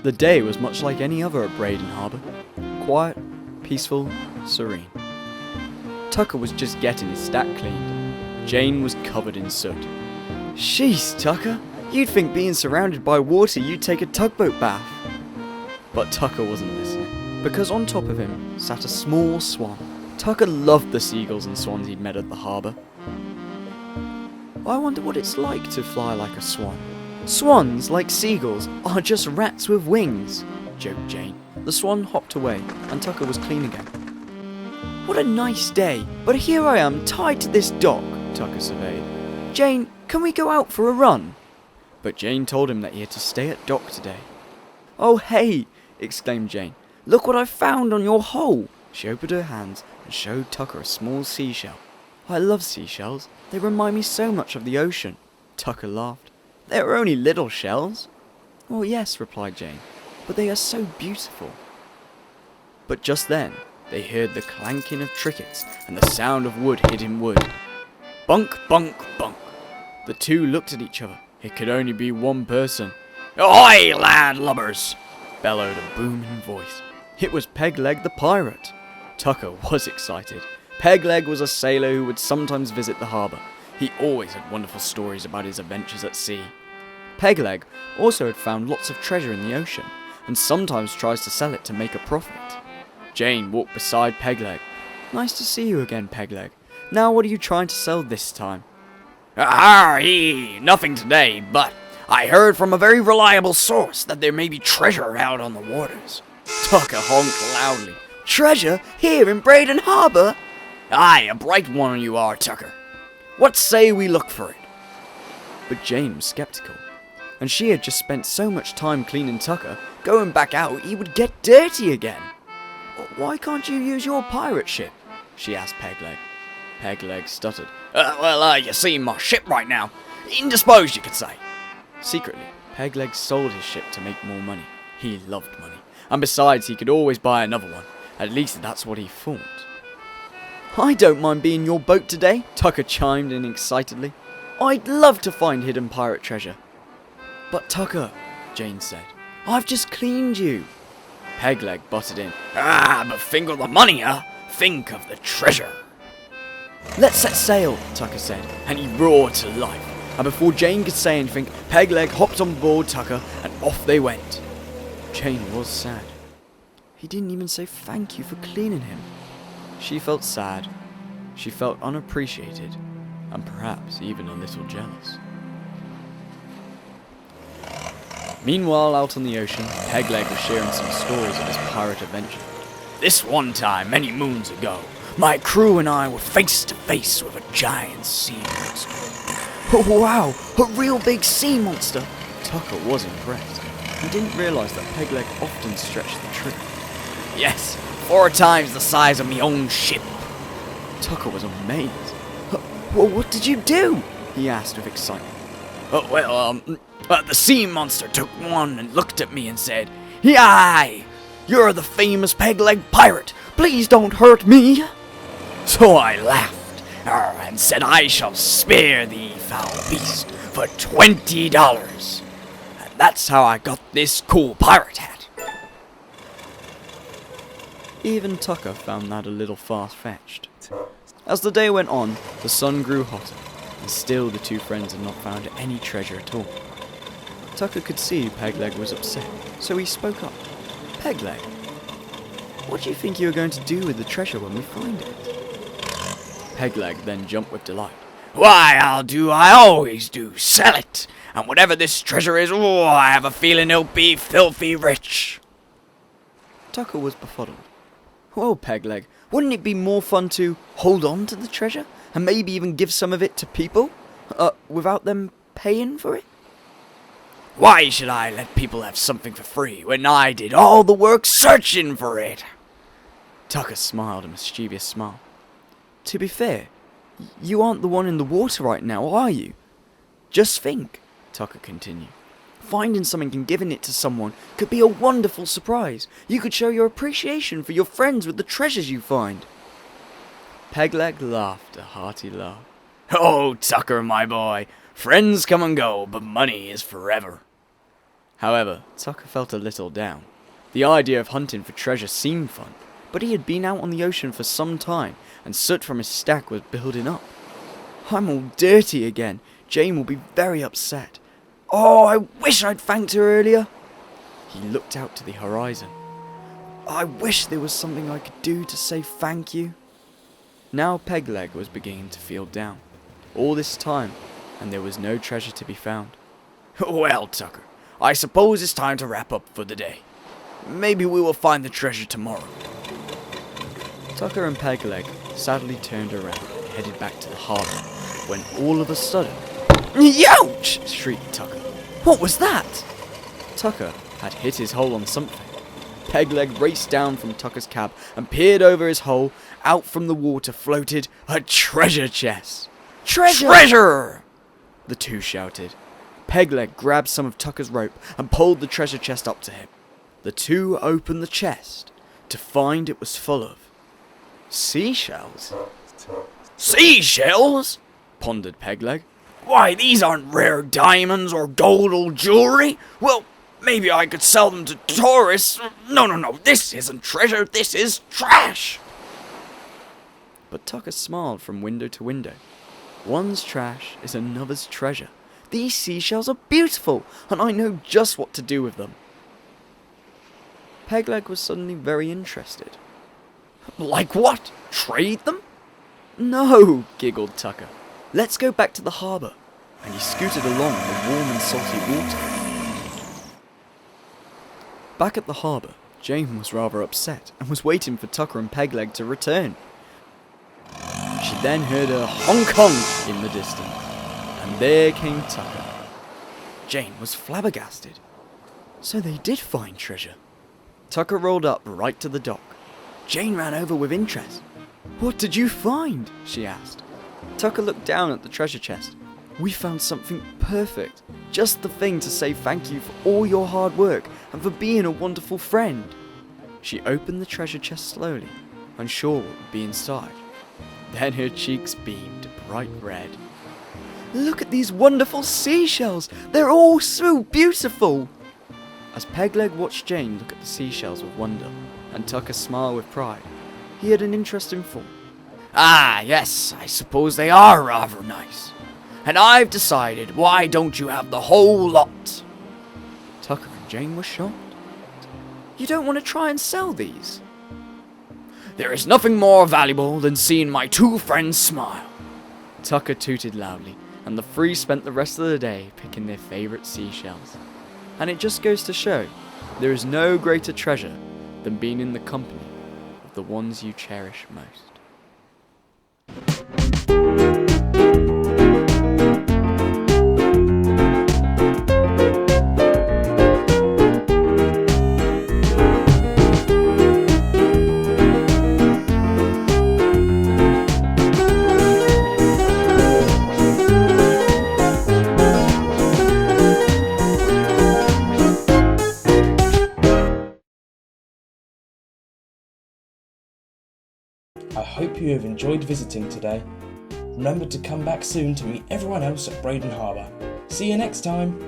The day was much like any other at Braydon Harbor. Quiet, peaceful, serene. Tucker was just getting his stack cleaned. Jane was covered in soot. Sheesh, Tucker, you'd think being surrounded by water you'd take a tugboat bath. But Tucker wasn't listening, because on top of him sat a small swan. Tucker loved the seagulls and swans he'd met at the harbour. I wonder what it's like to fly like a swan. Swans, like seagulls, are just rats with wings, joked Jane. The swan hopped away, and Tucker was clean again. What a nice day, but here I am tied to this dock, Tucker surveyed. Jane, can we go out for a run? But Jane told him that he had to stay at dock today. Oh hey, exclaimed Jane. Look what I found on your hole. She opened her hands and showed Tucker a small seashell. I love seashells. They remind me so much of the ocean. Tucker laughed. They were only little shells. Oh yes, replied Jane, but they are so beautiful. But just then, they heard the clanking of trickets and the sound of wood hitting wood. Bunk, bunk, bunk. The two looked at each other. It could only be one person. Ahoy, lad lubbers! Bellowed a booming voice. It was Pegleg the pirate. Tucker was excited. Pegleg was a sailor who would sometimes visit the harbour. He always had wonderful stories about his adventures at sea. Pegleg also had found lots of treasure in the ocean, and sometimes tries to sell it to make a profit. Jane walked beside Pegleg. Nice to see you again, Pegleg. Now what are you trying to sell this time? Nothing today, but I heard from a very reliable source that there may be treasure out on the waters. Tucker honked loudly. Treasure? Here in Braydon Harbor? Aye, a bright one you are, Tucker. What say we look for it? But Jane was sceptical, and she had just spent so much time cleaning Tucker, going back out he would get dirty again. Why can't you use your pirate ship? She asked Pegleg. Pegleg stuttered. You see, my ship right now, indisposed you could say. Secretly, Pegleg sold his ship to make more money. He loved money, and besides he could always buy another one. At least that's what he thought. I don't mind being your boat today, Tucker chimed in excitedly. I'd love to find hidden pirate treasure. But Tucker, Jane said, I've just cleaned you. Pegleg butted in. But think of the money, huh? Think of the treasure. Let's set sail, Tucker said, and he roared to life. And before Jane could say anything, Pegleg hopped on board Tucker, and off they went. Jane was sad. He didn't even say thank you for cleaning him. She felt sad, she felt unappreciated, and perhaps even a little jealous. Meanwhile, out on the ocean, Pegleg was sharing some stories of his pirate adventure. This one time, many moons ago, my crew and I were face to face with a giant sea monster. Oh wow, a real big sea monster! Tucker was impressed. He didn't realise that Pegleg often stretched the truth. Yes, 4 times the size of me own ship. Tucker was amazed. Well, what did you do? He asked with excitement. The sea monster took one and looked at me and said, Yai! You're the famous Pegleg pirate. Please don't hurt me. So I laughed and said I shall spare thee, foul beast, for $20. And that's how I got this cool pirate hat. Even Tucker found that a little far-fetched. As the day went on, the sun grew hotter, and still the two friends had not found any treasure at all. Tucker could see Pegleg was upset, so he spoke up. Pegleg, what do you think you're going to do with the treasure when we find it? Pegleg then jumped with delight. Why, I always do, sell it! And whatever this treasure is, I have a feeling it'll be filthy rich. Tucker was befuddled. Well, Pegleg, wouldn't it be more fun to hold on to the treasure, and maybe even give some of it to people, without them paying for it? Why should I let people have something for free when I did all the work searching for it? Tucker smiled a mischievous smile. To be fair, you aren't the one in the water right now, are you? Just think, Tucker continued. Finding something and giving it to someone could be a wonderful surprise. You could show your appreciation for your friends with the treasures you find. Pegleg laughed a hearty laugh. Oh, Tucker, my boy, friends come and go, but money is forever. However, Tucker felt a little down. The idea of hunting for treasure seemed fun, but he had been out on the ocean for some time, and soot from his stack was building up. I'm all dirty again. Jane will be very upset. Oh, I wish I'd thanked her earlier. He looked out to the horizon. I wish there was something I could do to say thank you. Now Pegleg was beginning to feel down. All this time, and there was no treasure to be found. Well, Tucker, I suppose it's time to wrap up for the day. Maybe we will find the treasure tomorrow. Tucker and Pegleg sadly turned around and headed back to the harbour, when all of a sudden... Youch! Shrieked Tucker. What was that? Tucker had hit his hole on something. Pegleg raced down from Tucker's cab and peered over his hole. Out from the water floated a treasure chest. Treasure! Treasure! The two shouted. Pegleg grabbed some of Tucker's rope and pulled the treasure chest up to him. The two opened the chest to find it was full of seashells. Seashells? Pondered Pegleg. Why, these aren't rare diamonds or gold or jewelry. Well, maybe I could sell them to tourists. No, this isn't treasure, this is trash. But Tucker smiled from window to window. One's trash is another's treasure. These seashells are beautiful, and I know just what to do with them. Pegleg was suddenly very interested. Like what? Trade them? No, giggled Tucker. Let's go back to the harbour. And he scooted along the warm and salty water. Back at the harbour, Jane was rather upset and was waiting for Tucker and Pegleg to return. She then heard a honk honk in the distance, and there came Tucker. Jane was flabbergasted. So they did find treasure. Tucker rolled up right to the dock. Jane ran over with interest. What did you find? She asked. Tucker looked down at the treasure chest. We found something perfect. Just the thing to say thank you for all your hard work and for being a wonderful friend. She opened the treasure chest slowly, unsure what would be inside. Then her cheeks beamed bright red. Look at these wonderful seashells! They're all so beautiful! As Pegleg watched Jane look at the seashells with wonder, and Tucker smile with pride, he had an interesting thought. Ah, yes, I suppose they are rather nice. And I've decided, why don't you have the whole lot? Tucker and Jane were shocked. You don't want to try and sell these? There is nothing more valuable than seeing my two friends smile. Tucker tooted loudly, and the three spent the rest of the day picking their favourite seashells. And it just goes to show, there is no greater treasure than being in the company of the ones you cherish most. I hope you have enjoyed visiting today. Remember to come back soon to meet everyone else at Braydon Harbor. See you next time!